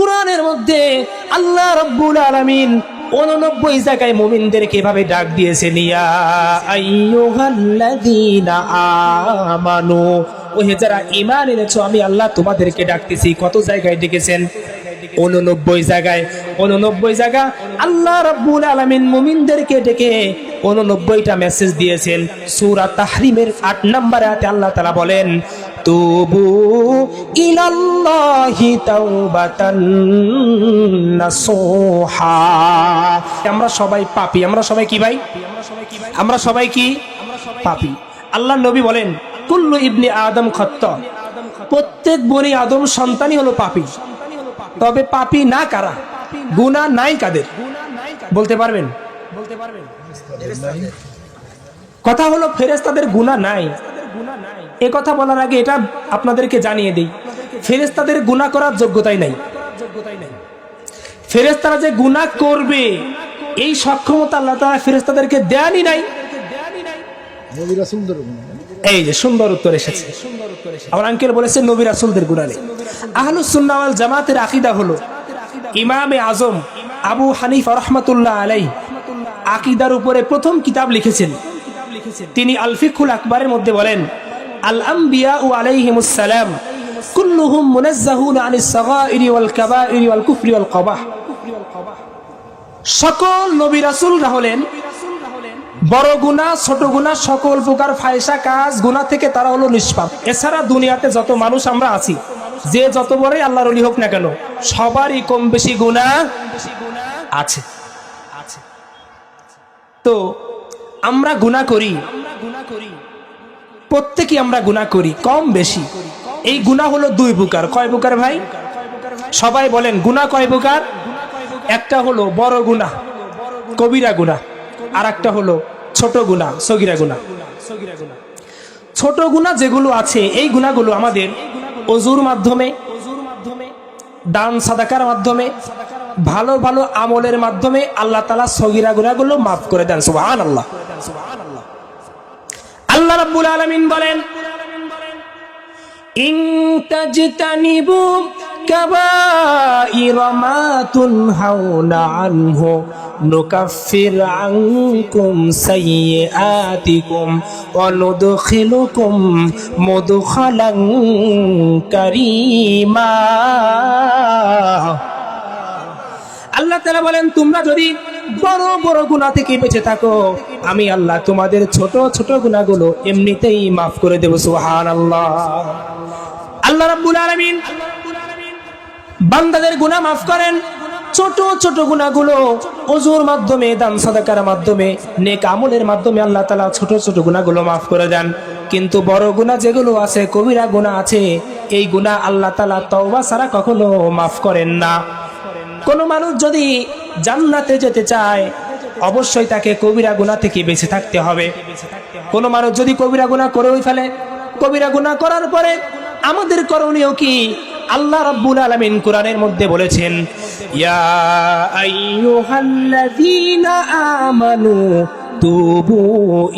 কুরআনের মধ্যে আল্লাহ রাব্বুল আলামিন 89 জায়গায় মুমিনদেরকে এভাবে ডাক দিয়েছেন, ইয়া আইয়ুহাল্লাযীনা আমানু, ওহে যারা ঈমান এনেছো আমি আল্লাহ তোমাদেরকে ডাকতেছি। কত জায়গায় ডেকেছেন? 89 জায়গায়। 89 জায়গা আল্লাহ রাব্বুল আলামিন মুমিনদেরকে ডেকে 89টা মেসেজ দিয়েছেন। সূরা তাহরিমের 8 নম্বর আয়াতে আল্লাহ তাআলা বলেন, তুবু ইলাল্লাহি তাওবাতান নাসুহা। আমরা সবাই পাপী। আমরা সবাই কি ভাই? আমরা সবাই কি পাপী। আল্লাহ নবী বলেন, কুল্লু ইবনি আদম খাত্তা, প্রত্যেক বনি আদম সন্তানই হলো পাপী। তবে পাপী না কারা? গুনাহ নাই কাদের? বলতে পারবেন? কথা হলো ফেরেশতাদের গুনাহ নাই। এ কথা বলার আগে এটা আপনাদেরকে জানিয়ে দেই, ফেরেশতাদের গুনাহ করার যোগ্যতাই নাই। ফেরেশতারা যে গুনাহ করবে এই সক্ষমতা আল্লাহ তাআলা ফেরেশতাদেরকে দেনই নাই। নবী রাসূলদের গুনাহ। এই যে সুন্দর উত্তর এসেছে। আমার আঙ্কেল বলেছেন নবী রাসূলদের গুনাহ নেই। আহলুস সুন্নাহ ওয়াল জামাতের আকীদা হলো ইমামে আজম আবু হানিফা রাহমাতুল্লাহ আলাইহি আকীদার উপরে প্রথম কিতাব লিখেছেন। তিনি আল ফিকহুল আকবরের মধ্যে বলেন, আল আম্বিয়া আলাইহিমুস সালাম কুল্লুহুম মুনাজ্জাহুন আনিস সাগাইরি ওয়াল কাবাইরি ওয়াল কুফরি ওয়াল কবাহ। সকল নবী রাসূলরা হলেন বড় গুনাহ ছোট গুনাহ সকল প্রকার ফায়সা কাজ গুনাহ থেকে তারা হলো নিষ্পাপ। এছাড়া দুনিয়াতে যত মানুষ আমরা আছি, যে যত বড়ই আল্লাহর ওলি হোক না কেন, সবারই কম বেশি গুনাহ আছে। তো আমরা গুনাহ করি, প্রত্যেকেই আমরা গুনাহ করি কম বেশি। এই গুনাহ হলো দুই প্রকার। কয় প্রকার ভাই? সবাই বলেন গুনাহ কয় প্রকার? একটা হলো বড় গুনাহ, কবিরা গুনাহ, আর একটা হলো ছোট গুনাহ, সগীরা গুনাহ। ছোট গুনাহ যেগুলো আছে এই গুনাহগুলো আমাদের ওযুর মাধ্যমে, দান সাদাকার মাধ্যমে, ভালো ভালো আমলের মাধ্যমে আল্লাহ তাআলা সগীরা গুনাহগুলো মাফ করে দেন। সুবহানাল্লাহ। আল্লাহ রাব্বুল আলামিন বলেন, ইন তাজতানিবু কাবাইরা মা তুনহাউনা আনহু নুকাফির আনকুম সাইয়্যাতিকুম ওয়া নুদখিলুকুম মুদখালান কারীমা। আল্লাহ তাআলা বলেন, তোমরা যদি বড় বড় গুনাহ থেকে বেঁচে থাকো আমি আল্লাহ তোমাদের ছোট ছোট গুনাহগুলো এমনিতেই মাফ করে দেব। সুবহানাল্লাহ। আল্লাহ রাব্বুল আলামিন বান্দাদের গুনাহ মাফ করেন। ছোট ছোট গুনাহগুলো ওযুর মাধ্যমে, দান সাদাকার মাধ্যমে, নেক আমলের মাধ্যমে আল্লাহ তাআলা ছোট ছোট গুনাহগুলো মাফ করে দেন। কিন্তু বড় গুনাহ যেগুলো আছে, কবিরা গুনাহ আছে, এই গুনাহ আল্লাহ তাআলা তওবা ছাড়া কখনো মাফ করেন না। কোন মানুষ যদি জান্নাতে যেতে চায় অবশ্যই তাকে কবিরা গুনাহ থেকে বেঁচে থাকতে হবে। কোন মানুষ যদি কবিরা গুনাহ করেই ফেলে, কবিরা গুনাহ করার পরে আমাদের করণীয় কি? আল্লাহ রাব্বুল আলামিন কোরআনের মধ্যে বলেছেন, ইয়া আইয়ুহাল্লাযীনা আমানু তুবু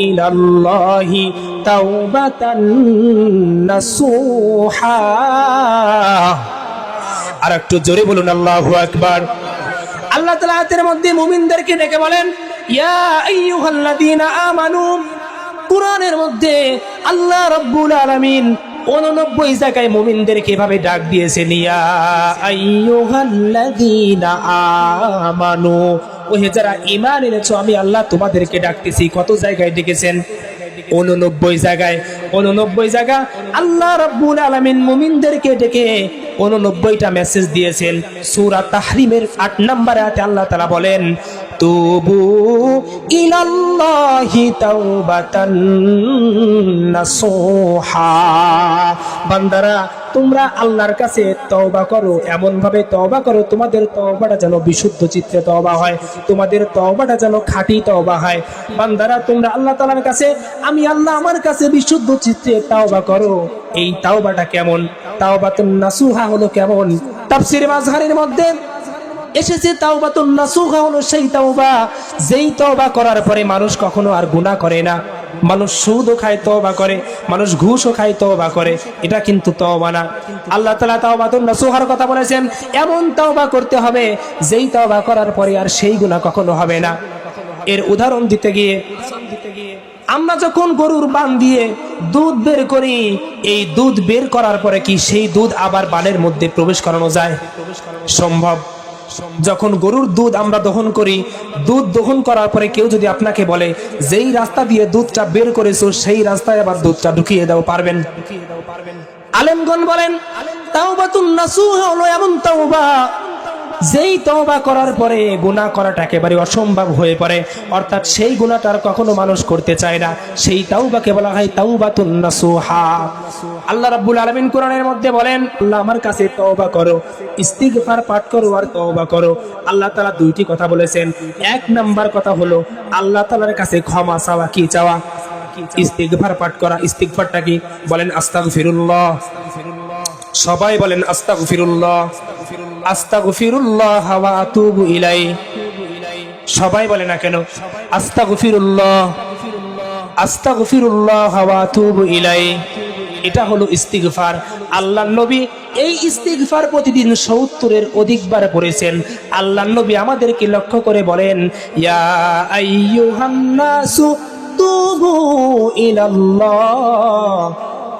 ইলাল্লাহি তাওবাতান নাসুহা। আর একটু জোরে বলুন আল্লাহু আকবার। আল্লাহ তাআলা আয়াতের মধ্যে মুমিনদেরকে ডেকে বলেন, ইয়া আইয়ুহাল্লাযীনা আমানু। কোরআনের মধ্যে আল্লাহ রাব্বুল আলামিন 89 জায়গায় মুমিনদেরকে এভাবে ডাক দিয়েছেন, ইয়া আইয়ুহাল্লাযীনা আমানু, ওহে যারা ঈমান এনেছো আমি আল্লাহ তোমাদেরকে ডাকতেছি। কত জায়গায় ডেকেছেন? 89 জায়গায়। 89 জায়গা আল্লাহ রাব্বুল আলামিন মুমিনদেরকে ডেকে 89টা মেসেজ দিয়েছেন। সূরা তাহরিমের 8 নম্বর আয়াতে আল্লাহ তাআলা বলেন, তুবু ইলাল্লাহি তাওবাতান নাসুহা। বান্দারা তোমরা আল্লাহর কাছে তওবা করো, এমন ভাবে তওবা করো তোমাদের তওবাটা যেন বিশুদ্ধ চিত্তে তওবা হয়, তোমাদের তওবাটা যেন খাঁটি তওবা হয়। বান্দারা তোমরা আল্লাহ তাআলার কাছে, আমি আল্লাহ আমার কাছে বিশুদ্ধ চিত্তে তওবা করো। এই তওবাটা কেমন? তাওবাতুন নাসুহা হলো কেমন? তাফসীর মাযহারের মধ্যে এসেছে তাওবাতুন নাসুহা হলো সেই তওবা যেই তওবা করার পরে মানুষ কখনো আর গুনাহ করে না। মানুষ সুদও খায় তওবা করে, মানুষ ঘুষও খায় তওবা করে, এটা কিন্তু তওবা না। আল্লাহ তাআলা তাওবাতুন নাসুহার কথা বলেছেন, এমন তওবা করতে হবে যেই তওবা করার পরে আর সেই গুনাহ কখনো হবে না। এর উদাহরণ দিতে গিয়ে, আমরা যখন গরুর বান দিয়ে দুধ বের করি, এই দুধ বের করার পরে কি সেই দুধ আবার বানের মধ্যে প্রবেশ করানো যায়? সম্ভব? যখন গরুর দুধ আমরা দহন করি, দুধ দহন করার পরে কেউ যদি আপনাকে বলে যেই রাস্তা দিয়ে দুধটা বের করেছো সেই রাস্তায় আবার দুধটা ঢুকিয়ে দাও, পারবেন? আলেমগণ বলেন তাওবাতুন নাসুহ হলো এমন তাওবা যেই তওবা করার পরে গুনাহ করাটা একেবারে অসম্ভব হয়ে পড়ে, অর্থাৎ সেই গুনাহটার কখনো মানুষ করতে চায় না, সেই তাওবাকে বলা হয় তাওবাতুন নাসুহা। আল্লাহ রাব্বুল আলামিন কোরআনের মধ্যে বলেন, আল্লাহ আমার কাছে তওবা করো, ইস্তিগফার পাঠ করো আর তওবা করো। আল্লাহ তাআলা দুইটি কথা বলেছেন। এক নাম্বার কথা হলো আল্লাহ তাআলার কাছে ক্ষমা চাওয়া। কি চাওয়া? ইস্তিগফার পাঠ করা। ইস্তিগফারটা কি? বলেন আস্তাগফিরুল্লাহ। সবাই বলেন আস্তাগফিরুল্লাহ, আস্তাগফিরুল্লাহ ওয়া আতুবু ইলাইহি। সবাই বলে না কেন? আস্তাগফিরুল্লাহ, আস্তাগফিরুল্লাহ ওয়া আতুবু ইলাইহি। এটা হলো ইস্তিগফার। আল্লাহর নবী এই ইস্তিগফার প্রতিদিন ৭০-এর অধিকবার পড়েছেন। আল্লাহর নবী আমাদেরকে লক্ষ্য করে বলেন, ইয়া আইয়ুহান নাসু তুবু ইলাল্লাহ,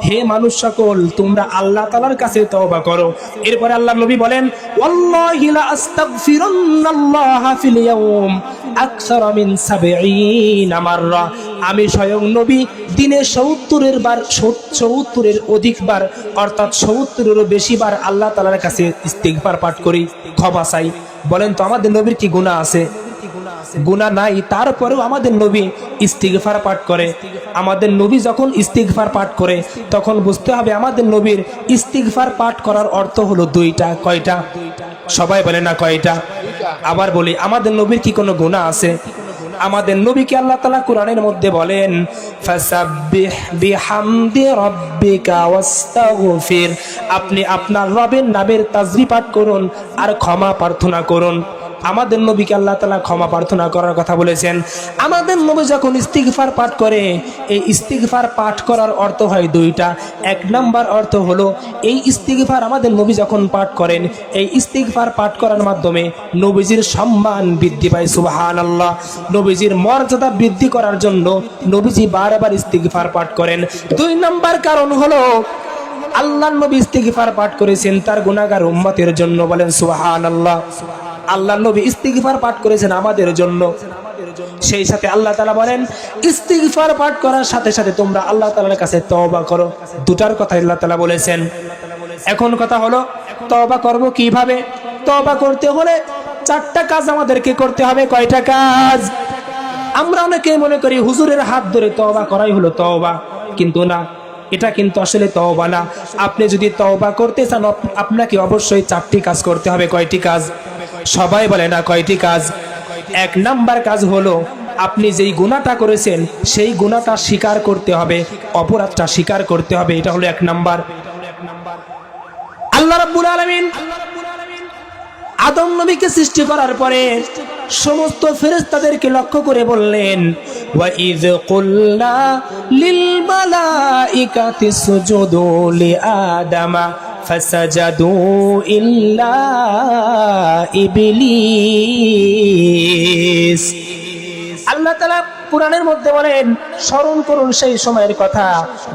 হে মানুষ সকল তোমরা আল্লাহ তাআলার কাছে তওবা করো। এরপরে আল্লাহর নবী বলেন, ওয়াল্লাহি লা আস্তাগফিরুল্লাহ ফিল ইয়াউম আকসারা মিন ৭০ মাররা। আমি স্বয়ং নবী দিনে ৭০-এর অধিকবার, অর্থাৎ ৭০-এরও বেশি বার আল্লাহ তাআলার কাছে ইস্তিগফার পাঠ করি, ক্ষমা চাই। বলেন তো আমাদের নবীর কি গুনাহ আছে? গুনাহ নাই, তারপরেও আমাদের নবী ইস্তিগফার পাঠ করে। আমাদের নবী যখন ইস্তিগফার পাঠ করে তখন বুঝতে হবে আমাদের নবীর ইস্তিগফার পাঠ করার অর্থ হলো দুইটা। কয়টা? সবাই বলে না কয়টা? আবার বলি, আমাদের নবীর কি কোনো গুনাহ আছে? আমাদের নবীকে আল্লাহ তাআলা কোরআনের মধ্যে বলেন, ফাসাব্বিহ বিহামদি রাব্বিকা ওয়াস্তাগফির, আপনি আপনার রবের নামের তাসবিহ পাঠ করুন আর ক্ষমা প্রার্থনা করুন। আমাদের নবীকে আল্লাহ তাআলা ক্ষমা প্রার্থনা করার কথা বলেছেন। আমাদের নবী যখন ইস্তিগফার পাঠ করে, এই ইস্তিগফার পাঠ করার অর্থ হয় দুইটা। এক নাম্বার অর্থ হলো এই ইস্তিগফার আমাদের নবী যখন পাঠ করেন, এই ইস্তিগফার পাঠ করার মাধ্যমে নবীজির সম্মান বৃদ্ধি পায়। সুবহানাল্লাহ। নবীজির মর্যাদা বৃদ্ধি করার জন্য নবীজি বারবার ইস্তিগফার পাঠ করেন। দুই নাম্বার কারণ হলো আল্লাহর নবী ইস্তিগফার পাঠ করেছেন তার গুনাহগার উম্মতের জন্য। বলেন সুবহানাল্লাহ। আল্লাহর নবী ইস্তিগফার পাঠ করেছেন আমাদের জন্য। সেই সাথে আল্লাহ তাআলা বলেন, ইস্তিগফার পাঠ করার সাথে সাথে তোমরা আল্লাহ তাআলার কাছে তওবা করো। দুটার কথা আল্লাহ তাআলা বলেছেন। এখন কথা হলো তওবা করব কিভাবে? তওবা করতে হলে 4টা কাজ আমাদেরকে করতে হবে। কয়টা কাজ? আমরা অনেকেই মনে করি হুজুরের হাত ধরে তওবা করাই হলো তওবা, কিন্তু না, এটা কিন্তু আসলে তওবা না। আপনি যদি তওবা করতে চান আপনাকে অবশ্যই 4টি কাজ করতে হবে। কয়টি কাজ? সবাই বলে না কয়টি কাজ? এক নাম্বার কাজ হলো আপনি যেই গুনাহটা করেছেন সেই গুনাহটা স্বীকার করতে হবে, অপরাধটা স্বীকার করতে হবে। এটা হলো এক নাম্বার। আল্লাহ রাব্বুল আলামিন আদম নবীকে সৃষ্টি করার পরে সমস্ত ফেরেশতাদেরকে লক্ষ্য করে বললেন, ওয়া ইয কুলনা লিল মালাইকাতি সুজুদু লি আদামা ফাসাজাদু ইল্লা ইবলিস। আল্লাহ তাআলা কোরআনের মধ্যে বলেন, স্মরণ করুন সেই সময়ের কথা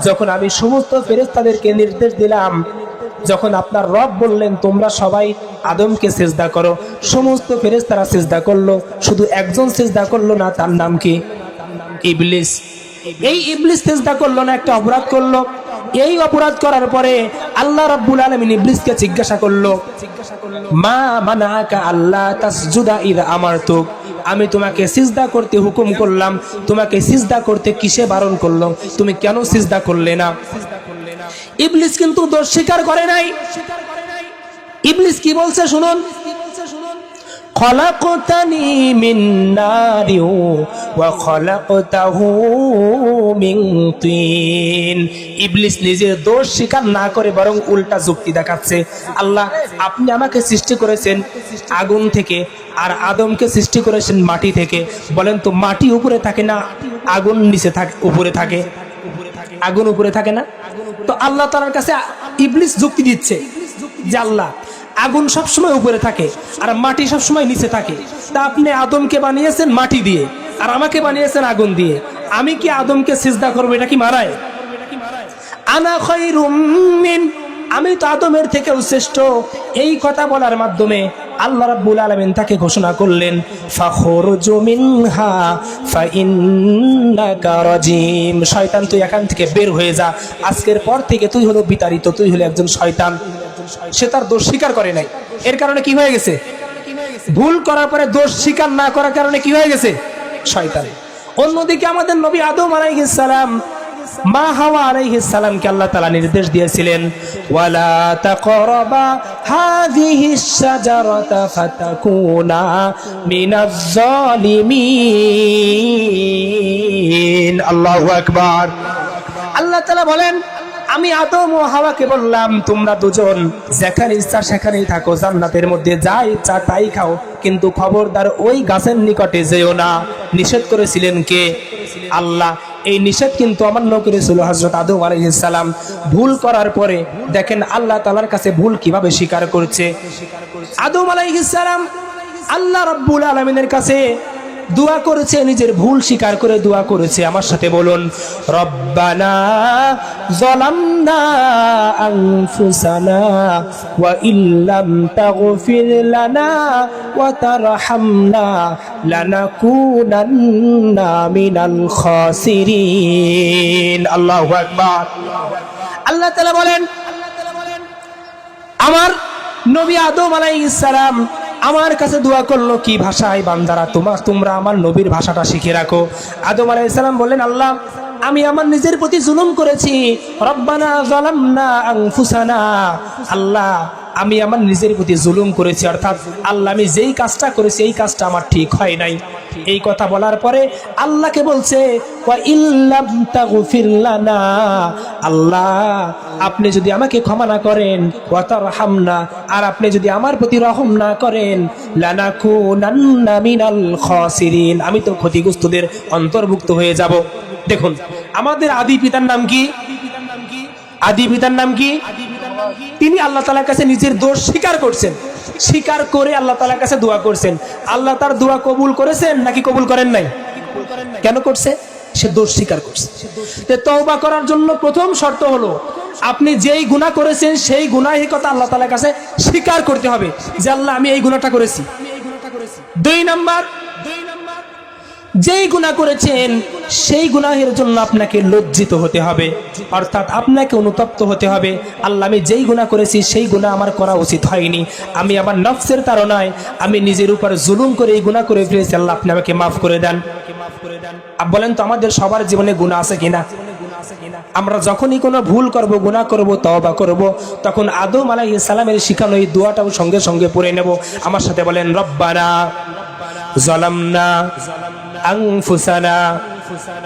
যখন আমি সমস্ত ফেরেশতাদেরকে নির্দেশ দিলাম, যখন আপনার রব বললেন তোমরা সবাই আদমকে সিজদা করো, সমস্ত ফেরেশতারা সিজদা করলো, শুধু একজন সিজদা করলো না, তার নাম কি? ইবলিস। এই ইবলিস সিজদা করলো না, একটা অপরাধ করলো। এই অপরাধ করার পরে আল্লাহ রাব্বুল আলামিন ইবলিসকে জিজ্ঞাসা করলো, মা মানাকা আল্লাহ তাসজুদা ইযা আমারতুক, আমি তোমাকে সিজদা করতে হুকুম করলাম, তোমাকে সিজদা করতে কিসে বারণ করলো? তুমি কেন সিজদা করলে না? ইবলিস কিন্তু দোষ স্বীকার করে নাই। ইবলিস কি বলছে শুনুন, খলাকতানি মিন নারি ওয়া খলাকতাহু মিন তিন। ইবলিস নিজের দোষ স্বীকার না করে বরং উল্টা যুক্তি দেখাচ্ছে, আল্লাহ আপনি আমাকে সৃষ্টি করেছেন আগুন থেকে আর আদমকে সৃষ্টি করেছেন মাটি থেকে, বলেন তো মাটি উপরে থাকে না আগুন নিচে থাকে? উপরে থাকে। আগুন উপরে থাকে না? তো আল্লাহ তাআলার কাছে ইবলিস যুক্তি দিচ্ছে যে আল্লাহ আগুন সবসময় উপরে থাকে আর মাটি সবসময় নিচে থাকে, তা আপনি আদমকে বানিয়েছেন মাটি দিয়ে আর আমাকে বানিয়েছেন আগুন দিয়ে, আমি কি আদমকে সিজদা করবো? এটা কি মানায়? আনা খায়রুম মিন, আমি তো আদমের থেকেও শ্রেষ্ঠ। এই কথা বলার মাধ্যমে আল্লাহ রাব্বুল আলামিন তাকে ঘোষণা করলেন ফাখরুজু মিনহা ফাইন্নাকা রাজিম, শয়তান তুই এখান থেকে বের হয়ে যা, আজকের পর থেকে তুই হলো বিতাড়িত, তুই হলো একজন শয়তান। সে তার দোষ স্বীকার করে নাই, এর কারণে কি হয়ে গেছে? ভুল করার পরে দোষ স্বীকার না করার কারণে কি হয়ে গেছে? শয়তান। অন্যদিকে আমাদের নবী আদম আলাইহিস সালাম, মা হাওয়া আলাইহিস সালামকে আল্লাহ তাআলা নির্দেশ দিয়েছিলেন ওয়ালা তাকরাবা হাযিহিস শাজারাতা ফাতাকুনা মিনাজ জালিমিন। আল্লাহু আকবার। আল্লাহ তাআলা বলেন আমি আদম ও হাওয়াকে বললাম তোমরা দুজন যেখানে ইচ্ছা সেখানেই থাকো, জান্নাতের মধ্যে যা ইচ্ছা তাই খাও, কিন্তু খবরদার ওই গাছের নিকটে যেও না। নিষেধ করেছিলেন কে? আল্লাহ। এই নিষেধ কিন্তু অমান্য করেছিল হযরত আদম আলাইহিস সালাম। ভুল করার পরে দেখেন আল্লাহ তাআলার কাছে ভুল কিভাবে স্বীকার করছে। আদম আলাইহিস সালাম আল্লাহ রাব্বুল আলামিনের কাছে দোয়া করেছে, নিজের ভুল স্বীকার করে দোয়া করেছে। আমার সাথে বলুন রব্বানা যালামনা আনফুসানা ওয়া ইল্লাম তাগফির লানা ওয়া তারহামনা লানাকুনান্না মিনাল খাসিরিন। আল্লাহু আকবার। আল্লাহ তাআলা বলেন আমার নবী আদম আলাইহিস সালাম আমার কাছে দোয়া করলো কি ভাষায়? বান্দারা তোমরা আমার নবীর ভাষাটা শিখে রাখো। আদম আলাইহিস সালাম বললেন আল্লাহ আমি আমার নিজের প্রতি জুলুম করেছি, রব্বানা যালামনা আনফুসানা, আল্লাহ আমি আমার নিজের প্রতি জুলুম করেছি, অর্থাৎ আল্লাহ আমি যেই কাজটা করেছি এই কাজটা আমার ঠিক হয় নাই। এই কথা বলার পরে আল্লাহকে বলছে ওয়া ইল্লাম তাগফির লানা, আল্লাহ আপনি যদি আমাকে ক্ষমা না করেন, ওয়া তারহামনা, আর আপনি যদি আমার প্রতি রহম না করেন, লানাকুনান্না মিনাল খাসিরিন, আমি তো ক্ষতিগ্রস্তদের অন্তর্ভুক্ত হয়ে যাব। দেখুন আমাদের আদি পিতার নাম কি? আদি পিতার নাম কি? তিনি আল্লাহ তাআলার কাছে নিজের দোষ স্বীকার করছেন, স্বীকার করে আল্লাহ তাআলার কাছে দোয়া করছেন। আল্লাহ তার দোয়া কবুল করেছেন নাকি কবুল করেন নাই? কেন করছে? সে দোষ স্বীকার করছে। তওবা করার জন্য প্রথম শর্ত হলো আপনি যেই গুনাহ করেছেন সেই গুনাহের কথা আল্লাহ তাআলার কাছে স্বীকার করতে হবে যে আল্লাহ আমি এই গুনাহটা করেছি। দুই নাম্বার, যেই গুনাহ করেছেন সেই গুনাহের জন্য আপনাকে লজ্জিত হতে হবে, অর্থাৎ আপনাকে অনুতপ্ত হতে হবে। আল্লাহ আমি যেই গুনাহ করেছি সেই গুনাহ আমার করা উচিত হয়নি, আমি আমার নফসের তাড়নায় আমি নিজের উপর জুলুম করে এই গুনাহ করে ফেলেছি, আল্লাহ আপনি আমাকে মাফ করে দেন। বলেন তো আমাদের সবার জীবনে গুনাহ আছে কিনা? আমরা যখনই কোনো ভুল করব, গুনাহ করব, তওবা করব, তখন আদম আলাইহিস সালামের শিখানো এই দোয়াটাও সঙ্গে সঙ্গে পড়ে নেব। আমার সাথে বলেন রব্বানা যালামনা আনফুসানা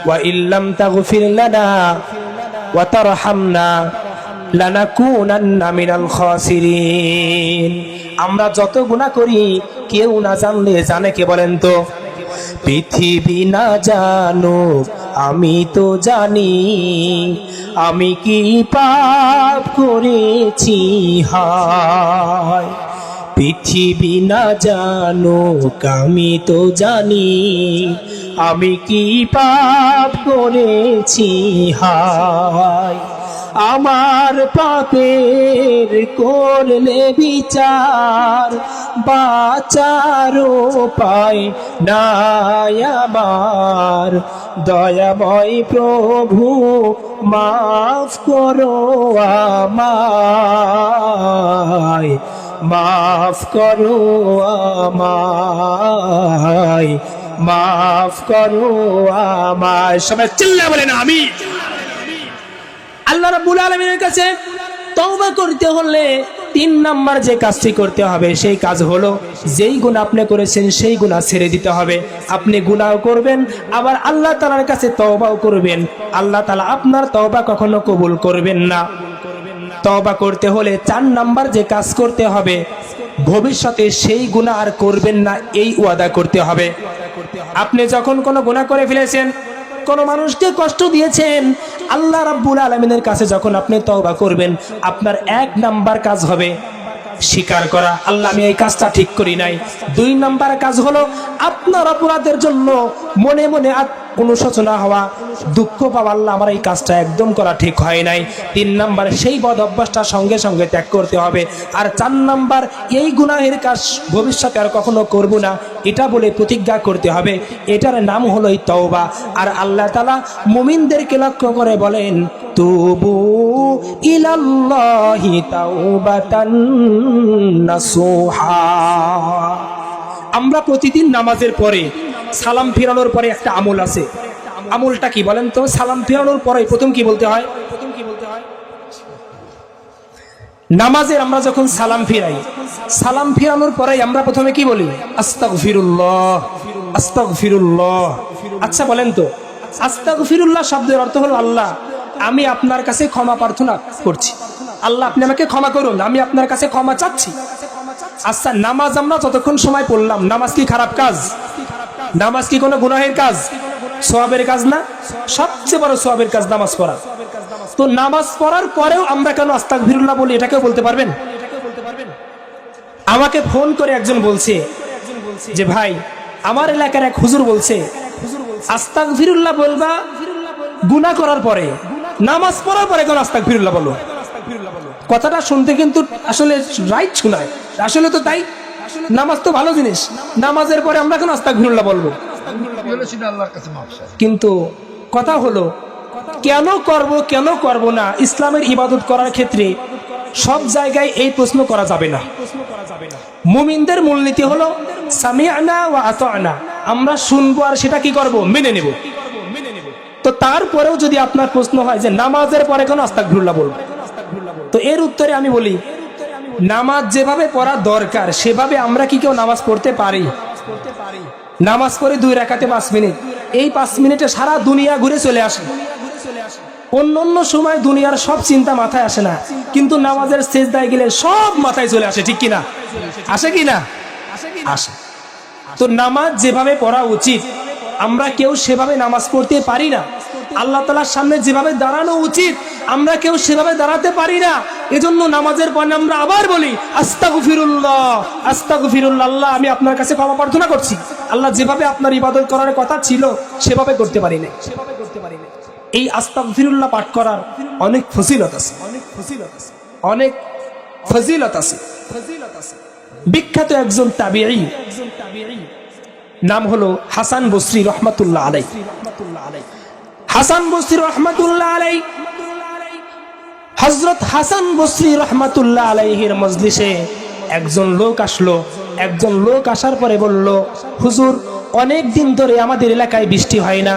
ওয়া ইল্লাম তাগফির লানা ওয়া তারহামনা লানাকুনান্না মিনাল খাসিরিন। আমরা যত গুনাহ করি কেউ না জানলে জানে কে বলেন তো? পৃথিবী না জানুক আমি তো জানি, আমি কি পাপ করেছি হায়। পৃথিবী না জানুক আমি তো জানি, আমি কি পাপ করেছি হায়। আমার পাপের করলে বিচার, বাঁচার উপায় নাই আমার। দয়াময় প্রভু মাফ করো আমায়, মাফ করো আমায়, মাফ করো আমায়। সবাই চিল্লা বলেন আমিন। আল্লাহ রাব্বুল আলামিনের কাছে তওবা করতে হলে তিন নাম্বার যে কাজটি করতে হবে সেই কাজ হলো যেই গুনাহ আপনি করেছেন সেই গুনাহ ছেড়ে দিতে হবে। আপনি গুনাহ করবেন আবার আল্লাহ তাআলার কাছে তওবাও করবেন, আল্লাহ তাআলা আপনার তওবা কখনো কবুল করবেন না। তওবা করতে হলে 4 নাম্বার যে কাজ করতে হবে, ভবিষ্যতে সেই গুনাহ আর করবেন না এই ওয়াদা করতে হবে। আপনি যখন কোনো গুনাহ করে ফেলেছেন, কোনো মানুষকে কষ্ট দিয়েছেন, আল্লাহ রাব্বুল আলামিনের কাছে যখন আপনি তওবা করবেন, আপনার 1 নাম্বার কাজ হবে স্বীকার করা, আল্লাহ আমি এই কাজটা ঠিক করি নাই। 2 নাম্বার কাজ হলো আপনার অপরাধের জন্য মনে মনে অনুশোচনা হওয়া, দুঃখ পাওয়া, আল্লাহ আমার এই কাজটা একদম করা ঠিক হয় নাই। 3 নাম্বার সেই বদ অভ্যাসটা সঙ্গে সঙ্গে ত্যাগ করতে হবে। আর 4 নাম্বার এই গুনাহের কাজ ভবিষ্যতে আর কখনো করব না এটা বলে প্রতিজ্ঞা করতে হবে। এটার নাম হলো তওবা। আর আল্লাহ তাআলা মুমিনদেরকে লক্ষ্য করে বলেন, তুবু ইলাল্লাহি তাওবাতান নাসুহা। আমরা প্রতিদিন নামাজের পরে সালাম ফিরানোর পরে একটা আমল আছে। আমলটা কি বলেন তো? সালাম ফিরানোর পরে প্রথম কি বলতে হয়? নামাজের আমরা যখন সালাম ফিরাই, সালাম ফিরানোর পরে আমরা প্রথমে কি বলি? আস্তাগফিরুল্লাহ, আস্তাগফিরুল্লাহ। আচ্ছা বলেন তো, আস্তাগফিরুল্লাহ শব্দের অর্থ হলো আল্লাহ আমি আপনার কাছে ক্ষমা প্রার্থনা করছি, আল্লাহ আপনি আমাকে ক্ষমা করুন, আমি আপনার কাছে ক্ষমা চাচ্ছি। আচ্ছা, নামাজ আমরা যতক্ষণ সময় পড়লাম, নামাজ কি খারাপ কাজ? নামাজ কি কোনো গুনাহের কাজ? সওয়াবের কাজ না? সবচেয়ে বড় সওয়াবের কাজ নামাজ পড়া। তো নামাজ পড়ার পরেও আমরা কেন আস্তাগফিরুল্লাহ বলি, এটাকে বলতে পারবেন? আমাকে ফোন করে একজন বলছে যে ভাই আমার এলাকার এক হুজুর বলছে আস্তাগফিরুল্লাহ বলবা গুনাহ করার পরে, নামাজ পড়ার পরে কেন আস্তাগফিরুল্লাহ বলো? কথাটা শুনতে কিন্তু আসলে রাইট শোনায়, আসলে তো তাই। নামাজ তো ভালো জিনিস, নামাজের পরে আমরা কেন আস্তাগফিরুল্লাহ বলবো? কিন্তু কথা হলো কেন করব কেন করব না, ইসলামের ইবাদত করার ক্ষেত্রে সব জায়গায় এই প্রশ্ন করা যাবে না। মুমিনদের মূলনীতি হলো সামিআনা ওয়া আতা'না, আমরা শুনবো আর সেটা কি করব? মেনে নেব। তো তারপরেও যদি আপনার প্রশ্ন হয় যে নামাজের পরে কেন আস্তাগফিরুল্লাহ বলবো, তো এর উত্তরে আমি বলি নামাজ যেভাবে পড়া দরকার সেভাবে আমরা কি কেউ নামাজ পড়তে পারি? নামাজ পড়ে 2 রাকাতে 5 মিনিট, এই 5 মিনিটে সারা দুনিয়া ঘুরে চলে আসে। অন্য সময় দুনিয়ার সব চিন্তা মাথায় আসে না, কিন্তু নামাজের সেজদায় গেলে সব মাথায় চলে আসে, ঠিক কিনা? আসে কিনা? আসে। তো নামাজ যেভাবে পড়া উচিত আমরা কেউ সেভাবে নামাজ পড়তে পারি না। আল্লাহ তাআলার সামনে যেভাবে দাঁড়ানো উচিত আমরা কেউ সেভাবে দাঁড়াতে পারি না। এজন্য নামাজের পরে আমরা আবার বলি আস্তাগফিরুল্লাহ, আস্তাগফিরুল্লাহ, আল্লাহ আমি আপনার কাছে ক্ষমা প্রার্থনা করছি, আল্লাহ যেভাবে আপনার ইবাদত করার কথা ছিল সেভাবে করতে পারি না। এই আস্তাগফিরুল্লাহ পাঠ করার অনেক ফজিলত আছে, অনেক ফজিলত আছে। বিখ্যাত একজন তাবিঈ, নাম হলো হাসান বসরি রহমাতুল্লাহ আলাইহি। হাসান বসরি রহমাতুল্লাহ আলাইহি, হযরত হাসান বসরি রহমাতুল্লাহ আলাইহির মজলিসে একজন লোক আসলো। একজন লোক আসার পরে বলল, হুজুর অনেক দিন ধরে আমাদের এলাকায় বৃষ্টি হয় না,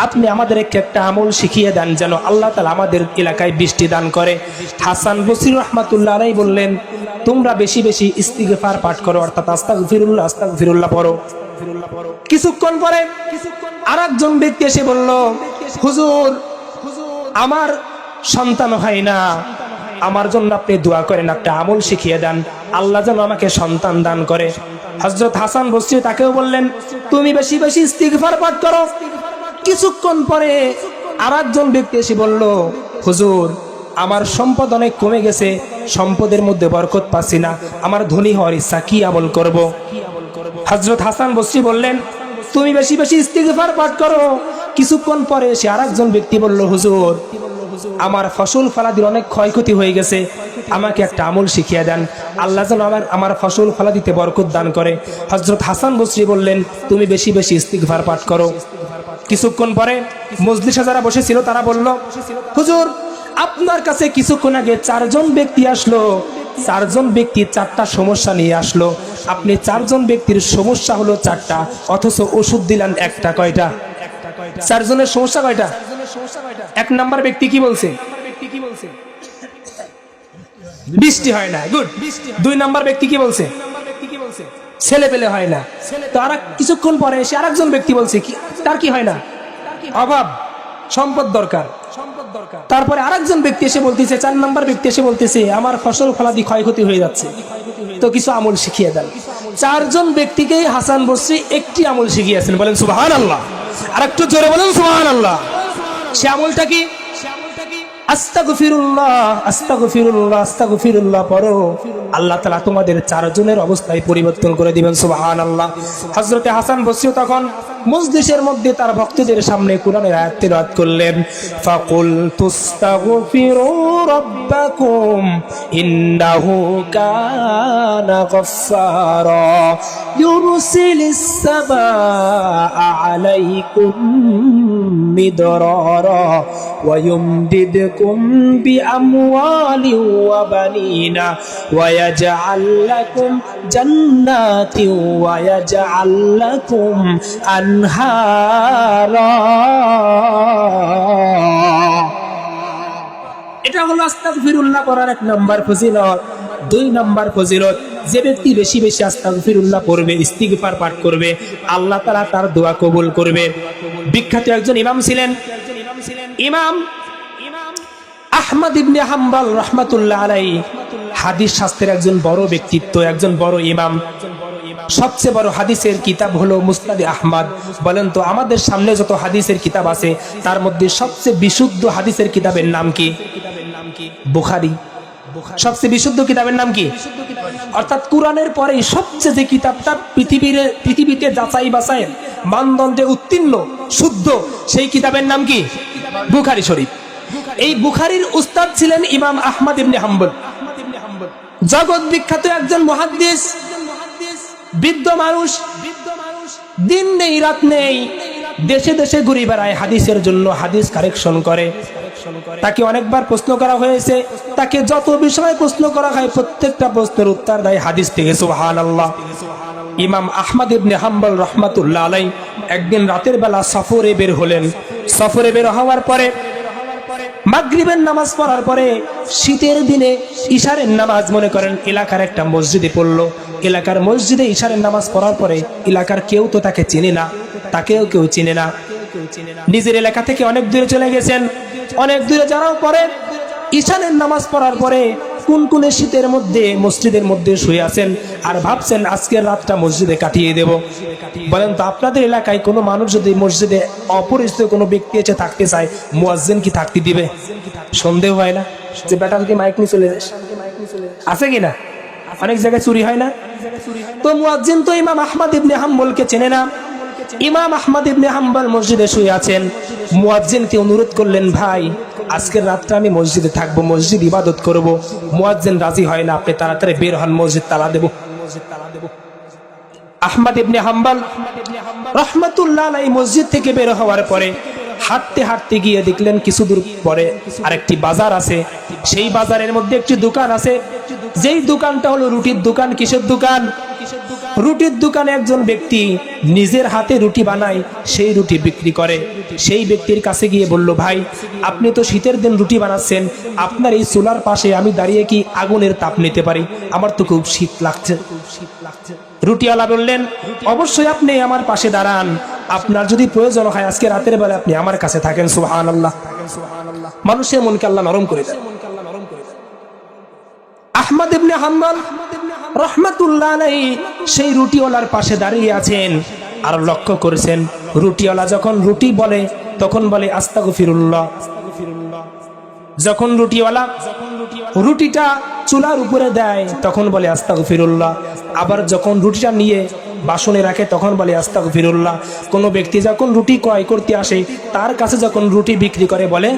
আপনি আমাদেরকে একটা আমল শিখিয়ে দেন যেন আল্লাহ তাআলা আমাদের এলাকায় বৃষ্টি দান করে। হাসান বসরি রহমাতুল্লাহ আলাইহি বললেন, তোমরা বেশি বেশি ইস্তিগফার পাঠ করো, অর্থাৎ আস্তাগফিরুল্লাহ আস্তাগফিরুল্লাহ পড়ো। কিছুক্ষণ পরে আরেকজন ব্যক্তি এসে বলল, হুজুর আমার সন্তান হয় না, আমার জন্য আপনি দোয়া করেন, একটা আমল শিখিয়ে দেন, আল্লাহ যেন আমাকে সন্তান দান করে। হযরত হাসান বসরি তাকেও বললেন, তুমি বেশি বেশি ইস্তিগফার পাঠ করো। কিছুক্ষণ পরে আরেকজন ব্যক্তি এসে বলল, হুজুর আমার সম্পদ অনেক কমে গেছে, সম্পদের মধ্যে বরকত পাচ্ছি না, আমার ধনী হওয়ার ইচ্ছা, কি আমল করব? হযরত হাসান বসরি বললেন, তুমি বেশি বেশি ইস্তিগফার পাঠ করো। কিছুক্ষণ পরে সে আরেকজন ব্যক্তি বলল, হুজুর আমার ফসল ফলাদির অনেক ক্ষয়ক্ষতি হয়ে গেছে, আমাকে একটা আমল শিখিয়ে দেন, আল্লাহ যেন আমার ফসল ফলাদিতে বরকত দান করে। হযরত হাসান বসরি বললেন, তুমি বেশি বেশি ইস্তিগফার পাঠ করো। কিছুক্ষণ পরে মজলিসে যারা বসেছিল তারা বলল, হুজুর আপনার কাছে কিছুক্ষণ আগে 4 জন ব্যক্তি আসলো, 4 জন ব্যক্তি 4টা সমস্যা নিয়ে আসলো, আপনি 4 জন ব্যক্তির সমস্যা হলো 4টা, অথচ ওষুধ দিলেন একটা। কয়টা? 4 জনের সমস্যা কয়টা? 1 নাম্বার ব্যক্তি কি বলছে? বৃষ্টি হয় না। গুড। 2 নাম্বার ব্যক্তি কি বলছে? ছেলে পেলে হয় না। তো আর কিছুক্ষণ পরে এসে আরেকজন ব্যক্তি বলছে কি তার কি হয় না? অভাব, সম্পদ দরকার। তারপরে আরেকজন ব্যক্তি এসে বলতেছে, 4 নাম্বার ব্যক্তি এসে বলতেছে আমার ফসল ফলাদি ক্ষয়ক্ষতি হয়ে যাচ্ছে, তো কিছু আমল শিখিয়ে দেন। 4 জন ব্যক্তিকেই হাসান বসরি একটি আমল শিখিয়েছেন। বলেন সুবহানাল্লাহ। আর একটু জোরে বলেন সুবহানাল্লাহ। সে আমলটা কি? আস্তাগফিরুল্লাহ, আস্তাগফিরুল্লাহ, আস্তাগফিরুল্লাহ পড়ো, আল্লাহ তাআলা তোমাদের 4 জনের অবস্থায় পরিবর্তন করে দিবেন। সুবহানাল্লাহ। হযরতে হাসান বসরি তখন মজলিসের মধ্যে তার ভক্তদের সামনে কোরআনের আয়াত তেলাওয়াত করলেন। ফাকুল তুস্তাগফিরু রাব্বাকুম ইন্নাহু কানা গফফারা ইউরসিলিস সামাআ আলাইকুম মিদরারা ওয়া ইউমদিদকুম বিআমওয়ালিন ওয়া বানিনা ওয়া ইয়াজআল লাকুম জান্নাতিন ওয়া ইয়াজআল লাকুম আনহারা। এটা হলো আস্তাগফিরুল্লাহ করার 1 নাম্বার ফজিলত। 2 নাম্বার ফজিলত, যে ব্যক্তি বেশি বেশি আস্তাগফিরুল্লাহ পড়বে, ইস্তিগফার পাঠ করবে, আল্লাহ তাআলা তার দোয়া কবুল করবে। বিখ্যাত একজন ইমাম ছিলেন, ইমাম আহমদ ইবনে হাম্বল রাহমাতুল্লাহ আলাইহি। হাদিস শাস্ত্রের একজন বড় ব্যক্তিত্ব, একজন বড় ইমাম। সবচেয়ে বড় হাদিসের কিতাব হলো মুসনাদে আহমদ। বলেন তো আমাদের সামনে যত হাদিসের কিতাব আছে তার মধ্যে সবচেয়ে বিশুদ্ধ হাদিসের কিতাবের নাম কি? বুখারী। সবচেয়ে বিশুদ্ধ কিতাবের নাম কি? অর্থাৎ কোরআনের পরে সবচেয়ে যে কিতাবটা পৃথিবীতে যাচাই বাছাই মানদণ্ডে উত্তীর্ণ শুদ্ধ, সেই কিতাবের নাম কি? বুখারী শরীফ। এই বুখারীর উস্তাদ ছিলেন ইমাম আহমদ ইবনে হাম্বল, জগৎ বিখ্যাত একজন মুহাদ্দিস, বৃদ্ধ মানুষ, দিন নেই রাত নেই, দেশে দেশে ঘুরে বেড়ায় হাদিসের জন্য, হাদিস কারেকশন করে। তাকে অনেকবার প্রশ্ন করা হয়েছে, তাকে যত বিষয়ে প্রশ্ন করা হয় প্রত্যেকটা প্রশ্নের উত্তর দেয় হাদিস থেকে। সুবহানাল্লাহ। ইমাম আহমদ ইবনে হাম্বল রাহমাতুল্লাহ আলাইহি একদিন রাতের বেলা সফরে বের হলেন। সফরে বের হওয়ার পরে মাগরিবের নামাজ পড়ার পরে শীতের দিনে ইশারের নামাজ মনে করেন এলাকার একটা মসজিদে পড়লো। এলাকার মসজিদে ইশারের নামাজ পড়ার পরে এলাকার কেউ তো তাকে চেনে না, তাকেও কেউ চেনে না। নিজের এলাকা থেকে অনেক দূরে চলে গেছেন। অনেক দূরে যাওয়ার পরে ইশারের নামাজ পড়ার পরে কুনকুনে শীতের মধ্যে মসজিদের মধ্যে শুয়ে আছেন আর ভাবছেন আজকের রাতটা মসজিদে কাটিয়ে দেব। বলেন তো আপনাদের এলাকায় কোনো মানুষ যদি মসজিদে অপরিচিত কোনো ব্যক্তি এসে থাকতে চায়, মুয়াজ্জিন কি থাকতে দিবে? সন্দেহ হয় না যে বেটা যদি মাইক নিয়ে চলে যায়? আছে কি না? অনেক জায়গায় চুরি হয় না? তো মুয়াজ্জিন তো ইমাম আহমদ ইবনে হাম্বলকে চেনে না। ইমাম আহমদ ইবনে হাম্বল মসজিদে শুয়ে আছেন। মুয়াজ্জিনকে অনুরোধ করলেন, ভাই আজকের রাতটা আমি মসজিদে থাকবো, মসজিদ ইবাদত করব। মুয়াজ্জিন রাজি হয় না, আপনি তাড়াতাড়ি বের হন, মসজিদ তালা দেব। আহমদ ইবনে হাম্বল রাহমাতুল্লাহ আলাইহি মসজিদ থেকে বের হওয়ার পরে হাঁটতে হাঁটতে গিয়ে দেখলেন কিছু দূর পরে আরেকটি বাজার আছে। সেই বাজারের মধ্যে একটি দোকান আছে, যেই দোকানটা হলো রুটির দোকান। কিসের দোকান? রুটির দোকানে একজন ব্যক্তি নিজের হাতে রুটি বানায়, সেই রুটি বিক্রি করে। সেই ব্যক্তির কাছে গিয়ে বলল, ভাই আপনি তো শীতের দিন রুটি বানাচ্ছেন, আপনার এই চুলার পাশে আমি দাঁড়িয়ে কি আগুনের তাপ নিতে পারি? আমার তো খুব শীত লাগছে। রুটিওয়ালা বললেন, অবশ্যই আপনি আমার পাশে দাঁড়ান, আপনার যদি প্রয়োজন হয় আজকে রাতের বেলা আপনি আমার কাছে থাকেন। সুবহানাল্লাহ। মানুষের মনকে আল্লাহ নরম করে দেন। আহমদ ইবনে হাম্বল রাহমাতুল্লাহ আলাইহি সেই রুটিওয়ালার পাশে দাঁড়িয়ে আছেন আর লক্ষ্য করেছেন রুটিওয়ালা যখন রুটি বলে তখন বলে আস্তাগফিরুল্লাহ। যখন রুটিওয়ালা রুটিটা চুলার উপরে দেয় তখন বলে আস্তাগফিরুল্লাহ। আবার যখন রুটিটা নিয়ে বাসনে রাখে তখন বলে আস্তাগফিরুল্লাহ। কোনো ব্যক্তি যখন রুটি ক্রয় করতে আসে তার কাছে যখন রুটি বিক্রি করে বলে,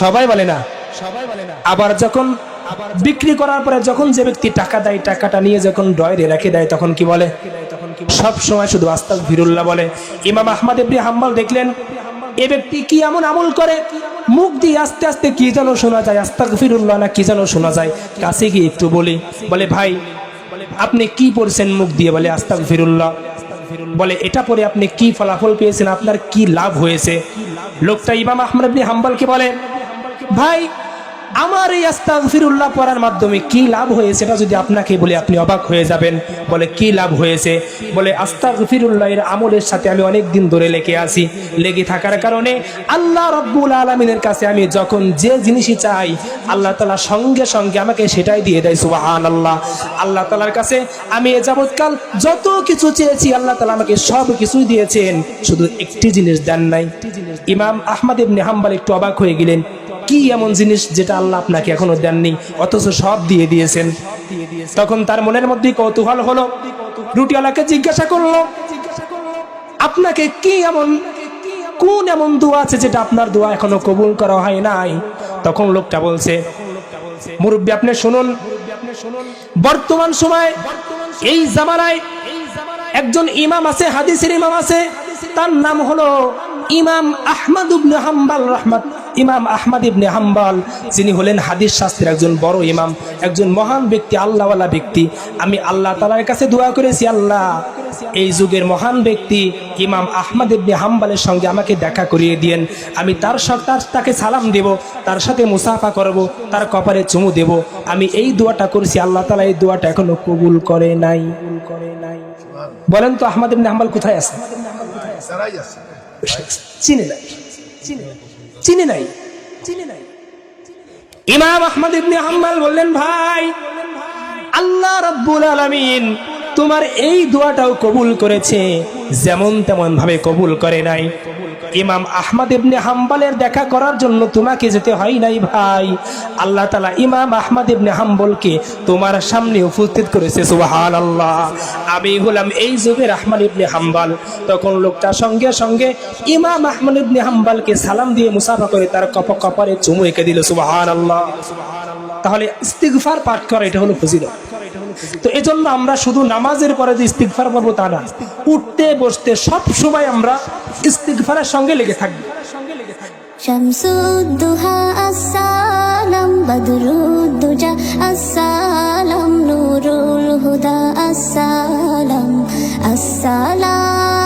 সবাই বলে না, আবার যখন বিক্রি করার পরে যখন যে ব্যক্তি টাকা দেয় টাকাটা নিয়ে যখন ড্রয়ারে রেখে দেয় তখন কি বলে? সব সময় শুধু আস্তাগফিরুল্লাহ বলে। ইমাম আহমদ ইবনে হাম্বল দেখলেন এ ব্যক্তি কি এমন আমল করে, মুখ দিয়ে আস্তে আস্তে কি যেন শোনা যায়, আস্তাগফিরুল্লাহ না কি যেন শোনা যায়। কাছে গিয়ে একটু বলি, বলে ভাই আপনি কি পড়ছেন মুখ দিয়ে? বলে আস্তাগফিরুল্লাহ। বলে এটা পরে আপনি কি ফলাফল পেয়েছেন, আপনার কি লাভ হয়েছে? লোকটা ইমাম আহমদ ইবনে হাম্বলকে বলে, ভাই আমার এই আস্তাগফিরুল্লাহ পড়ার মাধ্যমে কি লাভ হয়েছে সেটা যদি আপনাকে বলি আপনি অবাক হয়ে যাবেন। বলে কি লাভ হয়েছে? বলে আস্তাগফিরুল্লাহের আমলের সাথে আমি অনেক দিন ধরে লেগে থাকার কারণে আল্লাহ রাব্বুল আলামিনের কাছে আমি যখন যে জিনিসই চাই আল্লাহ তাআলা সঙ্গে সঙ্গে আমাকে সেটাই দিয়ে দেয়। সুবহানাল্লাহ। আল্লাহ তাআলার কাছে আমি এ যাবৎকাল যত কিছু চেয়েছি আল্লাহ তাআলা আমাকে সব কিছুই দিয়েছেন, শুধু একটি জিনিস দেন নাই। ইমাম আহমদ ইবনে হাম্বল একটু অবাক হয়ে গেলেন, কি এমন জিনিস যেটা আল্লাহ আপনাকে এখনো দেননি অথচ সব দিয়ে দিয়েছেন? তখন তার মনের মধ্যে কৌতূহল হলো, রুটিওয়ালাকে জিজ্ঞাসা করলো, আপনাকে কোন এমন দোয়া আছে যেটা আপনার দোয়া এখনো কবুল করা হয় নাই? তখন লোকটা বলছে, মুরব্বী আপনি শুনুন, বর্তমান সময় এই জামানায় একজন ইমাম আছে, হাদিসের ইমাম আছে, তার নাম হলো ইমাম আহমদ ইবনে হাম্বল, যিনি হলেন হাদিস শাস্ত্রের একজন বড় ইমাম, একজন মহান ব্যক্তি, আল্লাহওয়ালা ব্যক্তি। আমি আল্লাহ তাআলার কাছে দোয়া করেছি, আল্লাহ এই যুগের মহান ব্যক্তি ইমাম আহমদ ইবনে হাম্বলের সঙ্গে আমাকে দেখা করিয়ে দিয়েন, আমি তাকে সালাম দেব, তার সাথে মুসাফা করব, তার কপালে চুমু দেব। আমি এই দোয়াটা করেছি, আল্লাহ তাআলা এই দোয়াটা এখনো কবুল করে নাই। বলেন তো আহমদ ইবনে হাম্বল কোথায় আছে? চিনে নাই। ইমাম আহমদ ইবনে হাম্বল বললেন, ভাই আল্লাহ রাব্বুল আলামিন তোমার এই দোয়াটাও কবুল করেছে, যেমন তেমন ভাবে কবুল করে নাই। ইমাম আহমদ ইবনে হাম্বলের দেখা করার জন্য তোমাকে যেতে হয় নাই ভাই, আল্লাহ তাআলা ইমাম আহমদ ইবনে হাম্বলকে তোমার সামনে উপস্থিত করেছে। সুবহানাল্লাহ। আমি হলাম এই যুগের আহমদ ইবনে হাম্বল। তখন লোকটা সঙ্গে সঙ্গে ইমাম আহমদ ইবনে হাম্বলকে সালাম দিয়ে মুসাফা করে তার কপালে চুমু এঁকে দিল। সুবহানাল্লাহ। তাহলে ইস্তিগফার পাঠ করা এটা হলো ফজিলত। তো এজন্য আমরা শুধু নামাজের পরে যে ইস্তিগফার করবো তা না, উঠতে বসতে সব সময় আমরা ইস্তিগফারের সঙ্গে লেগে থাকবো। শামসুদ্দোহা আসসালাম, বদরুদ্দোজা আসসালাম, নূরুল হুদা আসসালাম, আসসালাম।